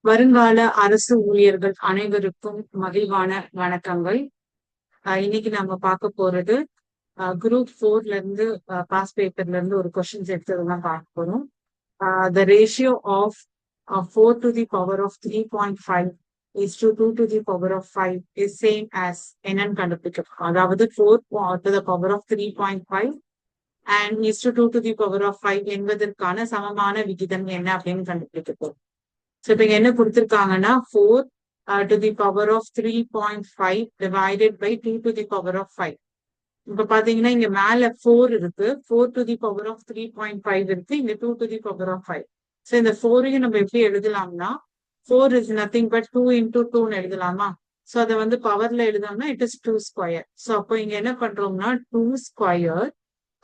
வருங்கால அரசு ஊழியர்கள் அனைவருக்கும் மகிழ்வான வணக்கங்கள். இன்னைக்கு நம்ம பார்க்க போறது குரூப் 4ல இருந்து பாஸ் பேப்பர்ல இருந்து ஒரு கொஸ்டின்ஸ் எடுத்ததுதான் பார்க்க போறோம். The ratio of 4 to the power of 3.5 is to 2 to the power of 5 is same as என்னன்னு கண்டுபிடிக்கும். அதாவது 4 to the power of 3.5 and is to 2 to the power of 5 என்பதற்கான சமமான விகிதம் என்ன அப்படின்னு கண்டுபிடிக்க. So இப்ப இங்க என்ன கொடுத்திருக்காங்கன்னா 4 to the power of 3.5 divided by 2 to the power of 5. இப்ப பாத்தீங்கன்னா இங்க மேல 4 இருக்கு, 4 to the power of 3.5 இருக்கு, இங்க 2 to the power of 5. So இந்த 4ஐயும் நம்ம எப்படி எழுதலாம்னா 4 is nothing but 2 into 2 எழுதலாமா? So அதை வந்து பவர்ல எழுதோம்னா it is 2 square. So அப்போ இங்க என்ன பண்றோம்னா 2 square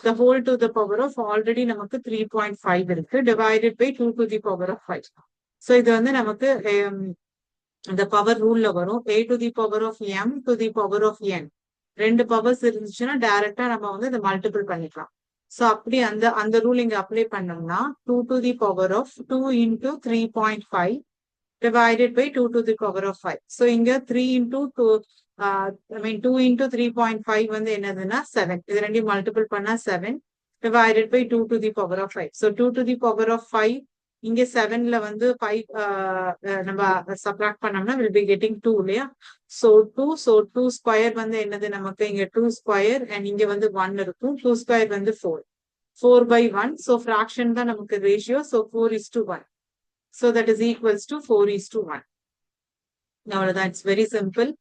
the whole to the power of already நமக்கு 3.5 இருக்கு divided by 2 to the power of 5. So இது வந்து நமக்கு இந்த பவர் ரூல்ல வரும் a to the power of m to the power of n. ரெண்டு பவர்ஸ் இருந்துச்சுன்னா டைரக்டா நம்ம வந்து இதை மல்டிபிள் பண்ணிக்கலாம். சோ அப்படி அந்த ரூல் இங்க அப்ளை பண்ணோம்னா 2 to the power of 2 into 3.5 divided by 2 to the power of 5. So இங்க 3 into 2 2 into 3.5 வந்து என்னதுன்னா 7. இது ரெண்டையும் மல்டிபிள் பண்ணா 7 divided by 2 to the power of 5. So 2 to the power of 5 இங்க 7ல வந்து 5 நம்ம சப்ராக்ட் பண்ணோம்னா will be getting 2 இல்லையா? So 2 ஸ்கொயர் வந்து என்னது நமக்கு இங்க 2 ஸ்கொயர் and இங்க வந்து 1 இருக்கும். 2 ஸ்கொயர் வந்து 4 by 1. So fraction தான் நமக்கு ratio. So 4:1. So that is equals to 4:1. அவ்வளவுதான். It's very simple.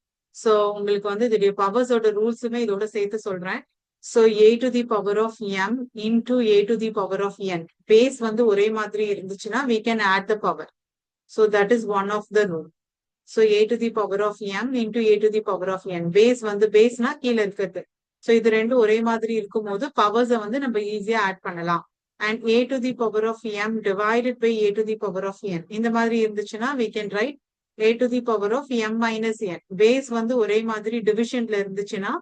ஸோ உங்களுக்கு வந்து இதோடைய பவர்ஸோட ரூல்ஸுமே இதோட சேர்த்து சொல்றேன். So a to the power of m into a to the power of n. Base வந்து ஒரே மாதிரி இருந்துச்சுன்னா we can add the power. So that is one of the rule. So a to the power of m into a to the power of n. Base வந்து பேஸ்னா கீழே இருக்கிறது. So இது ரெண்டும் ஒரே மாதிரி இருக்கும் போது பவர்ஸை வந்து நம்ம ஈஸியா ஆட் பண்ணலாம். And a to the power of m divided by a to the power of n. இந்த மாதிரி இருந்துச்சுன்னா we can write a to the power of m minus n. Base வந்து ஒரே மாதிரி டிவிஷன்ல இருந்துச்சுன்னா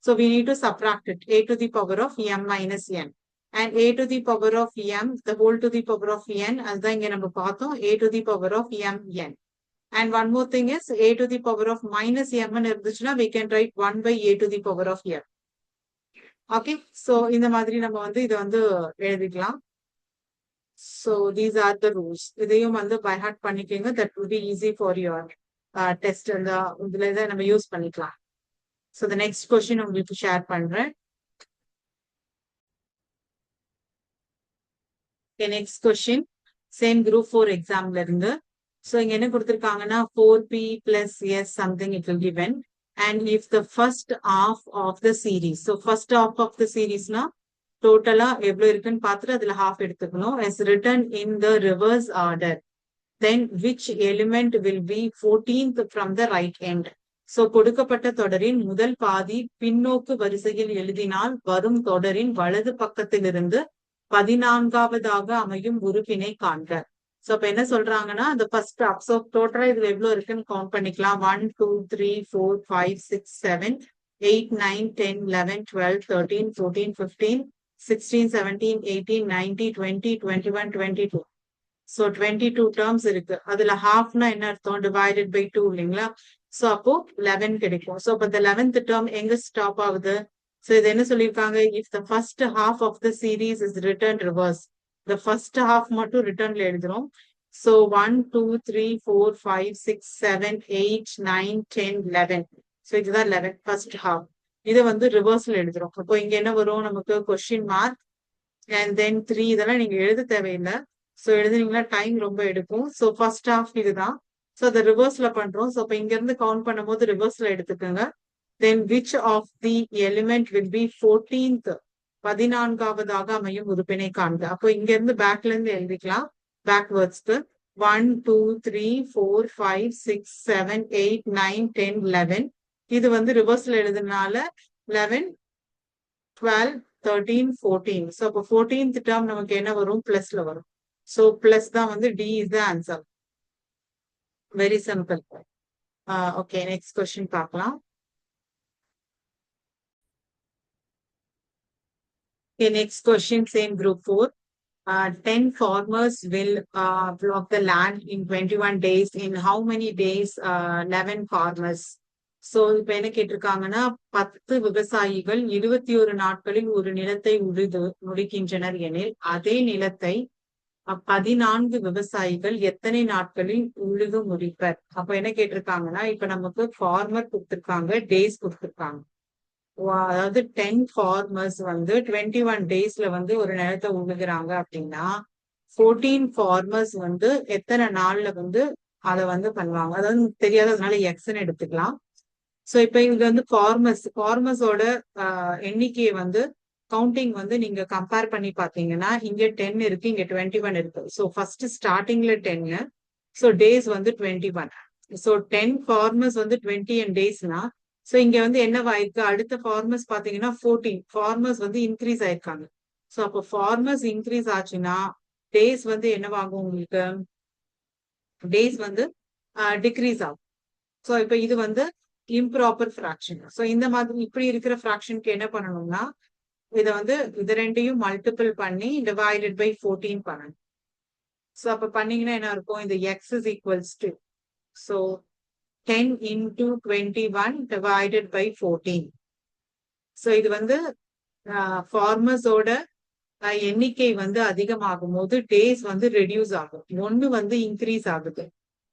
so we need to subtract it. A to the power of m minus n. And a to the power of m, the whole to the power of n, அதுதான் இங்க நம்ம பார்த்தோம், a to the power of m n. And one more thing is a to the power of minus m இருந்துச்சுன்னா we can write 1 by a to the power of m. Okay, so இந்த மாதிரி நம்ம வந்து இதை வந்து எழுதிக்கலாம். So these are the rules. இதையும் வந்து by heart பண்ணிக்கோங்க. That will be easy for your test. இதுல இதை நம்ம யூஸ் பண்ணிக்கலாம். So the next question உங்களுக்கு ஷேர் பண்றேன். Okay, next question. Same group 4 examல இருந்து. So இங்க என்ன கொடுத்திருக்காங்கன்னா 4p plus s something it will given. And if the first half of the series. So first half of the seriesனா டோட்டலா எவ்வளவு இருக்குன்னு பார்த்துட்டு அதுல half எடுத்துக்கணும். As written in the reverse order. Then which element will be 14th from the right end? So கொடுக்கப்பட்ட தொடரின் முதல் பாதி பின்னோக்கு வரிசையில் எழுதினால் வரும் தொடரின் வலது பக்கத்திலிருந்து 14வதாக அமையும் உறுப்பினை காண்க. சோ இப்ப என்ன சொல்றாங்கன்னா அந்த ஃபர்ஸ்ட் ஹாஃப். சோ டோட்டலா இதுல எவ்வளவு இருக்குன்னு கவுண்ட் பண்ணிக்கலாம். 1 2 3 4 5 6 7 8 9 10 11 12 13 14 15 16 17 18 19 20 21 22. So 22 terms இருக்கு. அதுல ஹாஃப்னா என்ன அர்த்தம்? டிவைடட் பை 2 இல்லைங்களா? சோ அப்போ 11 கிடைக்கும். சோ அப்ப இந்த 11th term எங்க ஸ்டாப் ஆகுது? சோ இது என்ன சொல்லியிருக்காங்க? If the first half of the series is return reverse. The first half மட்டும் ரிட்டர்ன்ல எழுதுறோம். சோ 1 2 3 4 5 6 7 8 9 10 11. சோ இதுதான் 11 ஃபர்ஸ்ட் ஹாஃப். இதை வந்து ரிவர்ஸ்ல எழுதுறோம். அப்போ இங்க என்ன வரும் நமக்கு? Question mark and then 3. இதெல்லாம் நீங்க எழுத தேவையில்லை. சோ எழுதுனீங்கன்னா டைம் ரொம்ப எடுக்கும். சோ ஃபர்ஸ்ட் ஹாஃப் இதுதான். சோ அதை ரிவர்ஸ்ல பண்றோம். சோ இப்ப இங்க இருந்து கவுண்ட் பண்ணும்போது ரிவர்ஸ்ல எடுத்துக்கோங்க. Then which of the element will be 14th 14வதாக அமையும் உறுப்பினை காண்க. அப்போ இங்க இருந்து பேக்ல இருந்து எழுதிக்கலாம். பேக்வேர்ட்ஸ்க்கு 1 2 3 4 5 6 7 8 9 10 11. இது வந்து ரிவர்ஸ்ல எழுதுனால 11 12 13 14. சோ அப்போ 14th டேர்ம் நமக்கு என்ன வரும்? பிளஸ்ல வரும். So plus தான் வந்து D is the answer. Very simple. Okay, next question பார்க்கலாம். Okay, next question, same group 4. 10 farmers will block the land in 21 days. In how many days? 11 farmers. So இப்ப என்ன கேட்டிருக்காங்கன்னா 10 விவசாயிகள் 21 நாட்களில் ஒரு நிலத்தை முடிக்கின்றனர் எனில் அதே நிலத்தை 14 விவசாயிகள் எத்தனை நாட்களில் உழுது முடிப்பர்? அப்ப என்ன கேட்டிருக்காங்கன்னா இப்ப நமக்கு ஃபார்மர் கொடுத்திருக்காங்க, டேஸ் கொடுத்திருக்காங்க. அதாவது 10 ஃபார்மர்ஸ் வந்து 21 டேஸ்ல வந்து ஒரு நிலத்தை உழுகுறாங்க அப்படின்னா 14 ஃபார்மர்ஸ் வந்து எத்தனை நாள்ல வந்து அதை வந்து பண்ணுவாங்க. அதாவது தெரியாததுனால எக்ஸ்ன்னு எடுத்துக்கலாம். சோ இப்ப இது வந்து ஃபார்மர்ஸோட எண்ணிக்கையை வந்து கவுண்டிங் வந்து நீங்க கம்பேர் பண்ணி பாத்தீங்கன்னா இங்க 10 இருக்கு, இங்க 21 இருக்கு. சோ ஃபர்ஸ்ட் ஸ்டார்டிங்ல 10, சோ டேஸ் வந்து 21. சோ 10 ஃபார்மர்ஸ் வந்து 21 டேஸ்னா சோ இங்க வந்து என்னவாயிருக்கு, அடுத்த ஃபார்மர்ஸ் பாத்தீங்கன்னா 14 ஃபார்மர்ஸ் வந்து இன்க்ரீஸ் ஆயிருக்காங்க. சோ அப்போ ஃபார்மர்ஸ் இன்க்ரீஸ் ஆச்சுன்னா டேஸ் வந்து என்னவாகும், உங்களுக்கு டேஸ் வந்து டிக்ரீஸ் ஆகும். சோ இப்ப இது வந்து இம்ப்ராப்பர் ஃபிராக்ஷன். சோ இந்த மாதிரி இப்படி இருக்கிற ஃபிராக்ஷனுக்கு என்ன பண்ணணும்னா இதை வந்து இது ரெண்டையும் மல்டிபிள் பண்ணி டிவைடட் பை 14 பண்ணணும். சோ அப்ப பண்ணீங்கன்னா என்ன இருக்கும், இந்த X is equals to so 10 into 21 divided by 14. So இது வந்து ஃபார்மர்ஸோட எண்ணிக்கை வந்து அதிகமாகும் போது டேஸ் வந்து ரெடியூஸ் ஆகும். ஒன்னு வந்து இன்க்ரீஸ் ஆகுது.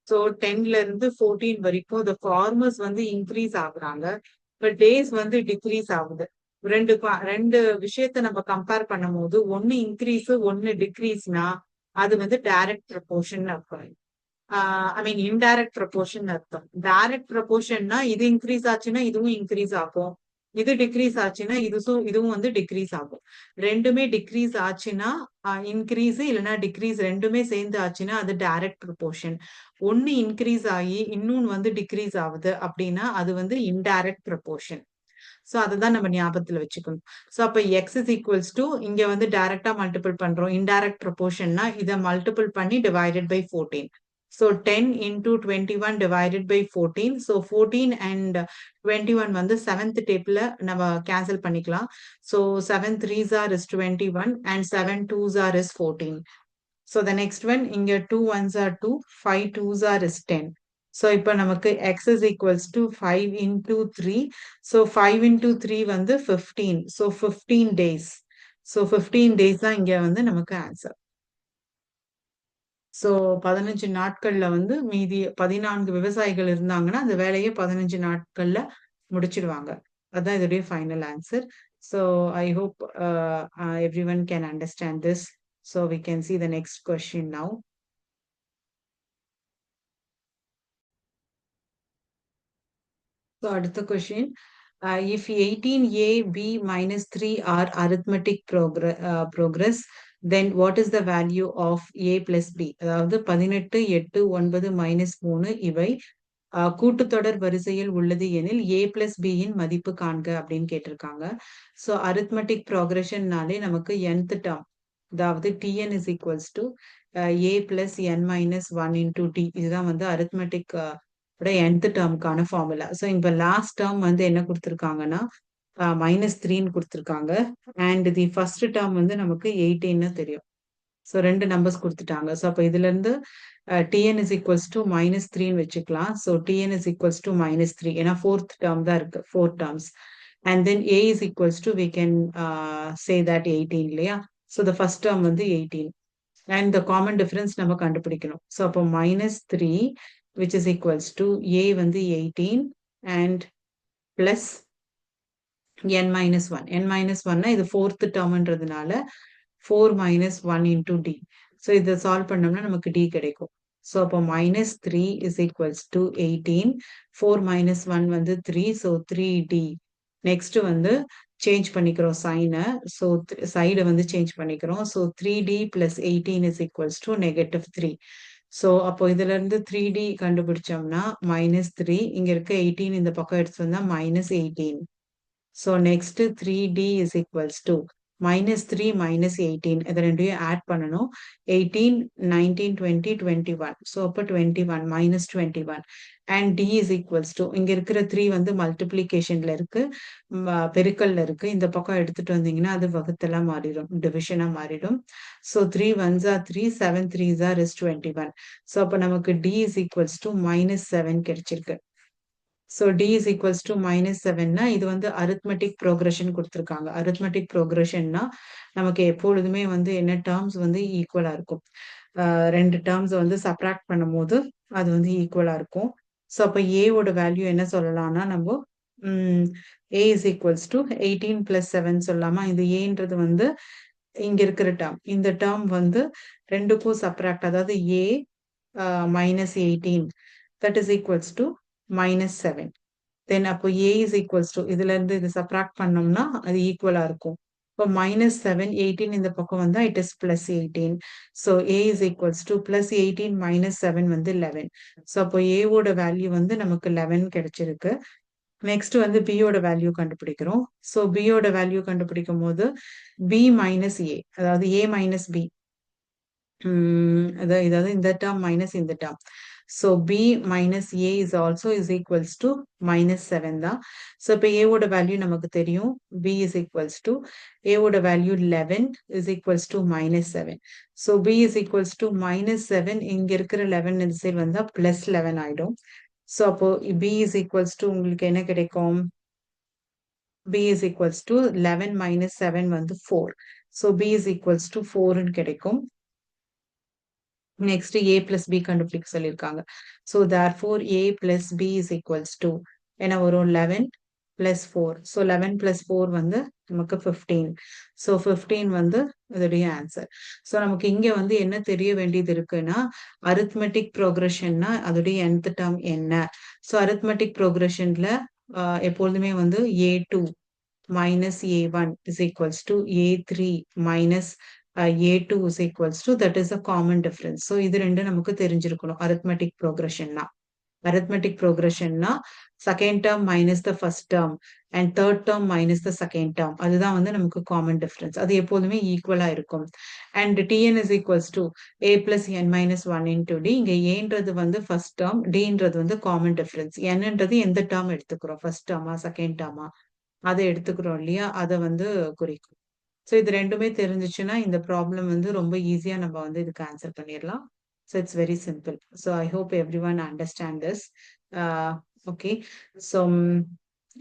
சோ 10ல இருந்து 14 வரைக்கும் இந்த ஃபார்மர்ஸ் வந்து இன்க்ரீஸ் ஆகுறாங்க, பட் டேஸ் வந்து டிக்ரீஸ் ஆகுது. ரெண்டு விஷயத்த நம்ம கம்பேர் பண்ணும் போது ஒன்னு இன்க்ரீஸ் ஒன்னு டிக்ரீஸ்னா அது வந்து டைரக்ட் ப்ரொபோர்ஷன் அர்த்தம். ஐ மீன் இன்டைரக்ட் ப்ரொபோர்ஷன் அர்த்தம். டைரக்ட் ப்ரொபோர்ஷன்னா இது இன்க்ரீஸ் ஆச்சுன்னா இதுவும் இன்க்ரீஸ் ஆகும், இது டிக்ரீஸ் ஆச்சுன்னா இதுவும் வந்து டிக்ரீஸ் ஆகும். ரெண்டுமே டிக்ரீஸ் ஆச்சுன்னா இன்க்ரீஸ், இல்லைன்னா டிக்ரீஸ் ரெண்டுமே சேர்ந்து ஆச்சுன்னா அது டைரக்ட் ப்ரொபோர்ஷன். ஒன்னு இன்க்ரீஸ் ஆகி இன்னொன்னு வந்து டிக்ரீஸ் ஆகுது அப்படின்னா அது வந்து இன்டைரக்ட் ப்ரொபோர்ஷன். சோ அதுதான் நம்ம ஞாபகத்துல வச்சுக்கணும். சோ அப்ப எக்ஸ் இஸ் ஈக்குவல்ஸ் டு இங்க வந்து டைரக்டா மல்டிபிள் பண்றோம், இன்டைரக்ட் ப்ரொபோர்ஷன்னா இதை மல்டிபிள் பண்ணி divided by 14. So 10 into 21 divided by 14. So 14 and 21 வந்து 7th டேபிள்ல நம்ம கேன்சல் பண்ணிக்கலாம். So 7 3s are is 21 and 7 2s are is 14. So the next one, இங்க 2 1s are 2, 5 2s are is 10. So இப்ப நமக்கு x is equals to 5 into 3. So 5 into 3 வந்து 15. So 15 days. So 15 days தான் இங்க வந்து நமக்கு ஆன்சர். சோ 15 நாட்கள்ல வந்து மீதி 14 விவசாயிகள் இருந்தாங்கன்னா அந்த வேலையை 15 நாட்கள்ல முடிச்சிடுவாங்க. அதான் இதோடைய final answer. So I hope everyone can understand this. So we can see the next question now. So அடுத்த question, if 18a b minus 3 are arithmetic progress, then what is the value of a plus b? அதாவது 18 8 9 minus 3 இவை கூட்டுத்தொடர் வரிசையில் உள்ளது எனில் a plus b இன் மதிப்பு காண்க அப்படின்னு கேட்டிருக்காங்க. ஸோ அரித்மெட்டிக் ப்ராக்ரெஷன்னாலே நமக்கு nth டேர்ம், அதாவது tn is equals to a plus n minus 1 into t, இதுதான் வந்து அரித்மெட்டிக் nth டேர்முக்கான ஃபார்முலா. ஸோ இப்போ லாஸ்ட் டேர்ம் வந்து என்ன கொடுத்துருக்காங்கன்னா -3 கொடுத்துருக்காங்க. அண்ட் தி ஃபர்ஸ்ட் டேர்ம் வந்து நமக்கு 18 தெரியும். ஸோ ரெண்டு நம்பர்ஸ் கொடுத்துட்டாங்க. ஸோ அப்போ இதுல இருந்து tn is equals to -3 வச்சுக்கலாம். So tn is equals to -3, ஏன்னா ஃபோர்த் டேர்ம் தான் இருக்கு, 4 terms. And then a is equals to we can say that 18 இல்லையா. ஸோ the first term வந்து 18 and the common difference நம்ம கண்டுபிடிக்கணும். ஸோ அப்போ -3 which is equals to a வந்து 18 and plus n minus 1. n minus 1 இது fourth டேர்ம்ன்றதுனால 4 minus 1 into d. So இதை solve பண்ணோம்னா நமக்கு d கிடைக்கும். So அப்போ -3 is equals to 18. 4 minus 1 வந்து 3. So 3d. நெக்ஸ்ட் வந்து சேஞ்ச் பண்ணிக்கிறோம் சைனை. ஸோ சைடை வந்து சேஞ்ச் பண்ணிக்கிறோம். So 3d plus 18 is equals to -3. So அப்போ இதுல இருந்து 3d கண்டுபிடிச்சோம்னா -3, இங்க இருக்க 18 இந்த பக்கம் எடுத்து வந்தா -18. So next 3d is equals to -3 -18 இது ரெண்டையும் ஆட் பண்ணணும். 18 19 20 21. ஸோ அப்போ 21 -21 and d is equals to இங்க இருக்கிற 3 வந்து மல்டிப்ளிகேஷன்ல இருக்கு, பெருக்கல்ல இருக்கு. இந்த பக்கம் எடுத்துட்டு வந்தீங்கன்னா அது வகுத்தலா மாறிடும், டிவிஷனா மாறிடும். So 3 1s are 3 7 3s are is 21. So அப்போ நமக்கு டி இஸ் ஈக்குவல்ஸ் டு -7 கிடைச்சிருக்கு. So d is equals to -7னா இது வந்து அரித்மெட்டிக் ப்ரோக்ரஷன் கொடுத்துருக்காங்க. அரித்மெட்டிக் ப்ரோக்ரஷன்னா நமக்கு எப்பொழுதுமே வந்து என்ன டேர்ம்ஸ் வந்து ஈக்குவலா இருக்கும். ரெண்டு டேர்ம்ஸ் வந்து சப்ராக்ட் பண்ணும்போது அது வந்து ஈக்குவலா இருக்கும். ஸோ அப்போ ஏவோட வேல்யூ என்ன சொல்லலாம்னா நம்ம ஏ இஸ் ஈக்குவல்ஸ் டு 18 + 7 சொல்லலாமா? இந்த ஏன்றது வந்து இங்க இருக்கிற டேர்ம். இந்த டேர்ம் வந்து ரெண்டுக்கும் சப்ராக்ட், அதாவது ஏ -18 that is equals to -7. தென் அப்போ ஏ இஸ் ஈக்குவல்ஸ் டு இதுல இருந்து இது சப்ராக்ட் பண்ணோம்னா அது ஈக்குவலா இருக்கும். இப்போ -7 18 இந்த பக்கம் வந்தா it is +18. So A is equals to +18 -7 வந்து 11. ஸோ அப்போ ஏவோட வேல்யூ வந்து நமக்கு 11 கிடைச்சிருக்கு. நெக்ஸ்ட் வந்து பியோட வேல்யூ கண்டுபிடிக்கிறோம். ஸோ பியோட வேல்யூ கண்டுபிடிக்கும் போது பி மைனஸ் ஏ, அதாவது ஏ மைனஸ் பி, அதாவது இந்த டேர்ம் மைனஸ் இந்த term. So b minus a is also is equals to -7 தான். So இப்போ a ஓட வேல்யூ நமக்கு தெரியும். b is equals to a ஓட value 11 is equals to -7. So b is equals to -7, இங்க இருக்கிற 11 இந்த சைடு வந்தா +11 ஆயிடும். So அப்போ b is equals to உங்களுக்கு என்ன கிடைக்கும்? b is equals to 11 minus 7 வந்து 4. So b is equals to 4 ன்னு கிடைக்கும். நெக்ஸ்ட் a plus b கண்டுபிடிக்க சொல்லியிருக்காங்க. So therefore a plus b is equals to என்ன வரும்? 11 plus 4. ஸோ 11 plus 4 வந்து நமக்கு 15. ஸோ 15 வந்து இதோடைய ஆன்சர். ஸோ நமக்கு இங்க வந்து என்ன தெரிய வேண்டியது இருக்குன்னா, அரித்மெட்டிக் ப்ரோக்ரஷன்னா அதோடைய nth டேர்ம் என்ன? ஸோ அரித்மெட்டிக் ப்ரோக்ரஷன்ல எப்பொழுதுமே வந்து a2 minus a1 is equals to a3 minus a2 is equals to, that is a common difference. So இது ரெண்டு நமக்கு தெரிஞ்சிருக்கணும் arithmetic progressionனா. Arithmetic progressionனா second term minus the first term and third term minus the second term. அதுதான் வந்து நமக்கு common difference. அது எப்போதுமே ஈக்குவலா இருக்கும். And tn is equals to a plus n minus 1 into d. இங்க aன்றது வந்து first term, dன்றது வந்து common difference. nன்றது எந்த term எடுத்துக்கிறோம்? first term second term அதை எடுத்துக்கிறோம் இல்லையா? அதை வந்து குறிக்கும். ஸோ இது ரெண்டுமே தெரிஞ்சிச்சுன்னா இந்த ப்ராப்ளம் வந்து ரொம்ப ஈஸியா நம்ம வந்து இதுக்கு ஆன்சர் பண்ணிடலாம். So it's very simple. So I hope every one understand this. Okay, so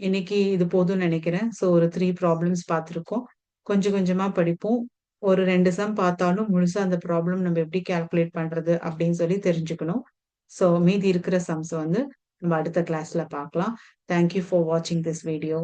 இன்னைக்கு இது போதும்னு நினைக்கிறேன். ஸோ ஒரு 3 ப்ராப்ளம்ஸ் பார்த்துருக்கோம். கொஞ்சம் கொஞ்சமா படிப்போம். ஒரு 2 சம் பார்த்தாலும் முழுசா அந்த ப்ராப்ளம் நம்ம எப்படி கால்குலேட் பண்றது அப்படின்னு சொல்லி தெரிஞ்சுக்கணும். ஸோ மீதி இருக்கிற சம்ஸ் வந்து நம்ம அடுத்த கிளாஸ்ல பார்க்கலாம். தேங்க்யூ ஃபார் வாட்சிங் திஸ் வீடியோ.